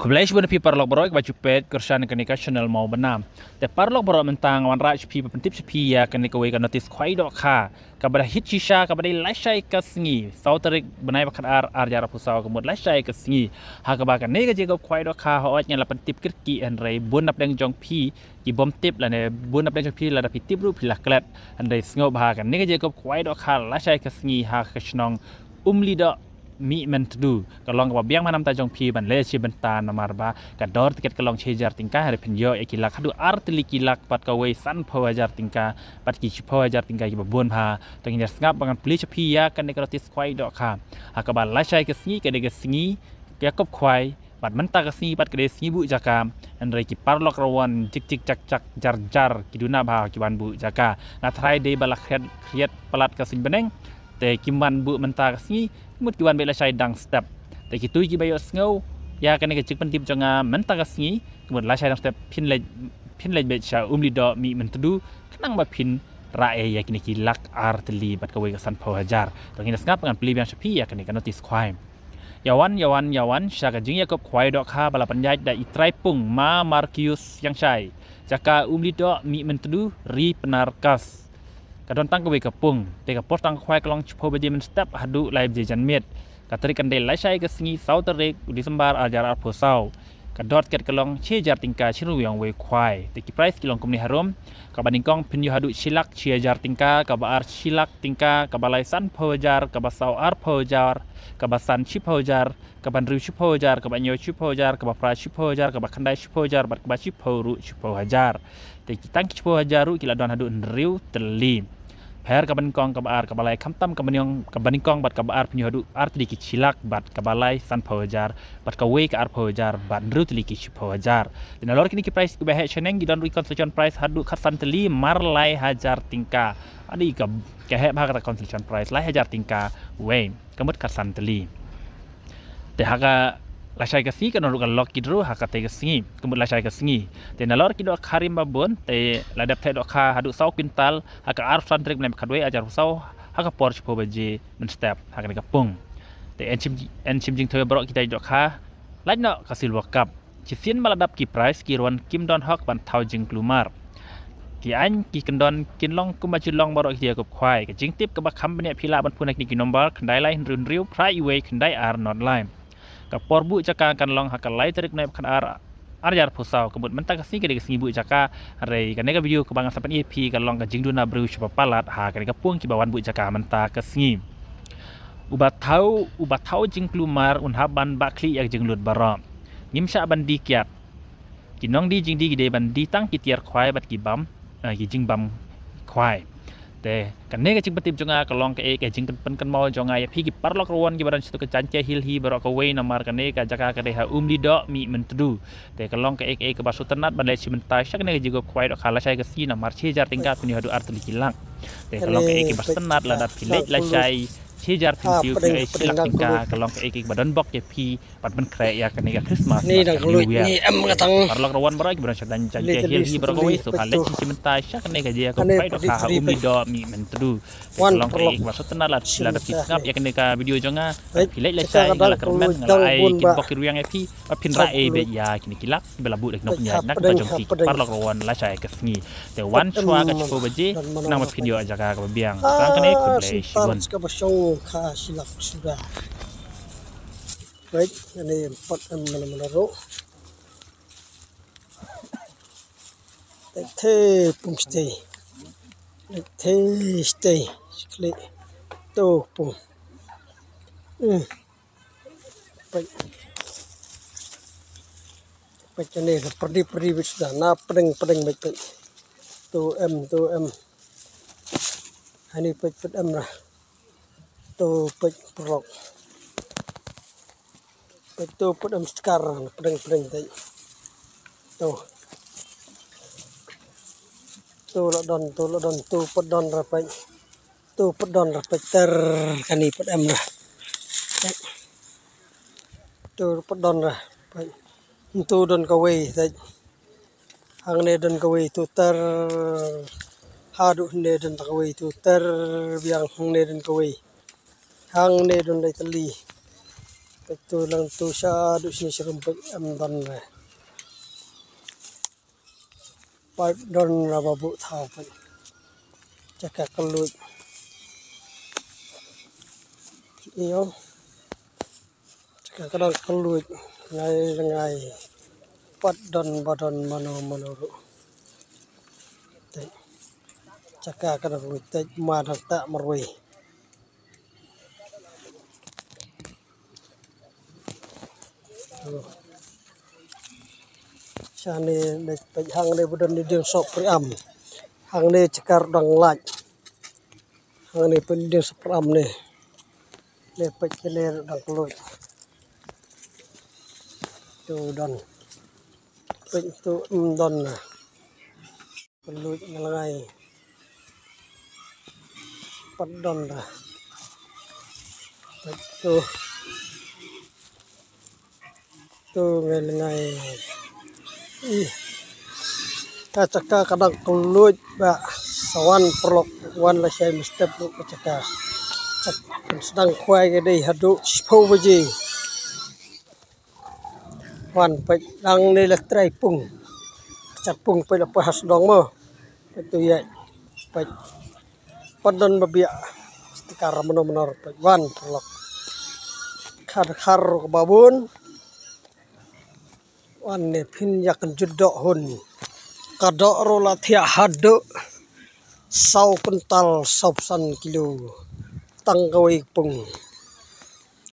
Kembali sebenarnya parlok borok baju pet kersan kenika channel mau benam. Te parlok borok mentang wan raj pi pentip sepi ya kenika we kan notis khwai dok kha. Kabada hit shisha kabada lashai kasngi. Sauterik benai bakat ar jara pusau kemud lashai kasngi. Ha kabaka nega jego khwai dok kha ho nya la pentip kirki en rei bun nap deng jong pi ki bom tip la ne bun nap deng jong pi la da pi tip ru pilah klet en rei sngob ha kan nega jego khwai dok kha lashai kasngi ha kasnong lido mi mentu kalong ka biang manam ta jong pi ban le chi benta namar ba ka dor tiket kalong chejar tingkah hari penjo ekilak hadu artili kilak pat ka we san phawajar tingkah pat ki phawajar tingkah ki babon pha to ngi ngap bangan pli chapi ya kan nekrotis khwai dok kha akaba la chai ka sngi ka de ka sngi ka kop khwai pat menta ka sngi pat ka de sngi bu jakam an rei ki parlok rawan cik cik cak cak jar jar ki duna ba ki ban bu jaka na trai de bala khiat palat ka sin beneng te kimban bu menta ka sngi mut kiwan bela sai dang step te kitui ki bayo sngo ya kan ke cik pentip jonga menta ka sngi kemud la sai dang step pin le be cha lido mi mentedu kenang ba pin rae ya kini ki lak arteli bat ka we san phawajar to ngin ngap ngan pli biang chapi ya kan ke notice khwai yawan syaka jing yakop khwai dok kha bala panjai da itrai pung ma Markius yang sai jaka lido mi mentedu ri penarkas kadon tang ke kapung te ka potang khwai klong chpo beje men step hadu live je janmet katri kan de lai sai ke singi sauterek disembar ajar ar phosau kadot ket klong chejar tingka chiru yang we khwai te ki price kilong kumni harom ka baningkong pinyu hadu silak chejar tingka ka ba ar silak tingka ka balai san phawajar ka basau ar phawajar ka basan chi phawajar ka ban riu chi phawajar ka banyo chi phawajar ka ba pra chi phawajar ka ba khandai chi phawajar bat ka ba chi phauru chi phawajar te ki tang chi phawajar ru kila don hadu riu teli per kabanikong kabar kabalai kamtam kabanikong bat kabar penyuhadu arti dikit silak bat kabalai san phawajar bat kawe ke ar phawajar bat nrut liki phawajar dan lor kini ki price ku behe cheneng gidon reconciliation price hadu khasan teli marlai hajar tingka adi ka kehe bha ka reconciliation price lai hajar tingka we kamut khasan teli te haga lasai ka si kan ru kan lok kidru ha ka te ka singi kemud lasai ka singi te nalor kido kharim babon te ladap te dok kha hadu sau pintal ha ka ar santrik nem khadwe ajar sau ha ka por chpo baje men step ha ka pung te enchim jing thoy brok kita dok kha laj no ka silver cup chi sin maladap ki price ki ron kim don hok ban thau jing klumar ki an ki kendon kinlong kumachilong borok dia kop khwai ka jing tip ka ba kham ne phila ban punak ni ki nombor khandai lai run riu prai we khandai ar not line ka porbu jaka kan long hakalai tarik naik kan arjar pusau kebut mentak kasi ke singibu jaka rei kan nega video kebangan sampai EP kan long ka jingduna bru coba palat ha kan ka puang ki bawan bu jaka mentak ke singi ubat tau jing klumar unhaban bakli yak jinglut baram ngimsha bandi kiat kinong di jing di gede bandi tang kitiar khwai bat ki bam ki jing bam khwai te kan nega cing petip jonga kalong ke jing kan mau jonga ya pi ki parlok ruan ki baran situ ke cance hil hi barok ke we namar kan nega jaka ke deha lido mi mentedu te kalong ke ke basu tenat ban le si mentai sak nega jigo kwai dok khala sai ke si namar chejar tingkat puni hadu artli kilang te kalong ke bas tenat la dat pilek la sai chejar pinsiu ke silak tingka kalong ke badan bok ya pi pat ben kre ya kan nega Christmas ni dak lu ni em ngatang parlok ruan barok ki baran sadan cance hil hi barok we so khala si mentai sak nega je ko kwai dok kha lido mi mentedu kalong ke basu tenat la sila dat kisngap ya kan nega video jonga pilek la sai ngala kermen ngala ai kin bok ki ruyang pi pin ra e be ya kini kilak bela bu dek nok nya nak ba jong ki parlok ruan la sai ke sngi te wan chwa ka chpo baje nang video aja ka biang sang kan ku le shibon ka basong kha silak sudah baik ini 4 menaro te pung stay te stay klik to pung baik baik ini perdi sudah na pedeng baik to m ini pet m lah to pet prok pet to pet m sekarang pedeng tadi to lodon to pedon rapai ter kani pet m lah to pedon lah to don kawe tadi hang ne don kawe to ter hadu ne don kawe to ter biang hang ne don kawe hang ne don dai teli tu lang tu siya du sini serumpet don re pipe don ra babu thau pe cakap kelut iyo cakap kadang kelut ngai pat don badon mano ru cakap kadang te ma tak marui Sani de hang de budon di ding sok priam hang de cekar dang laj hang de pen ding sapram ne le pek le dang kelut tu don pek tu don na kelut ngai pat don ra pek tu ngai ta cakap kadang kelut ba sawan perlok wan la sai mesti perlu cakap sedang kuai ke dei hadu 10 baje wan pek dang ni la trai pung cat pung pe lepas has dong mo itu ya pek padon babia stikar menor pek wan perlok khar babun wan ne phin yak judok hun kadok rola thia hadu sau kuntal 100 kilo tang kawai pung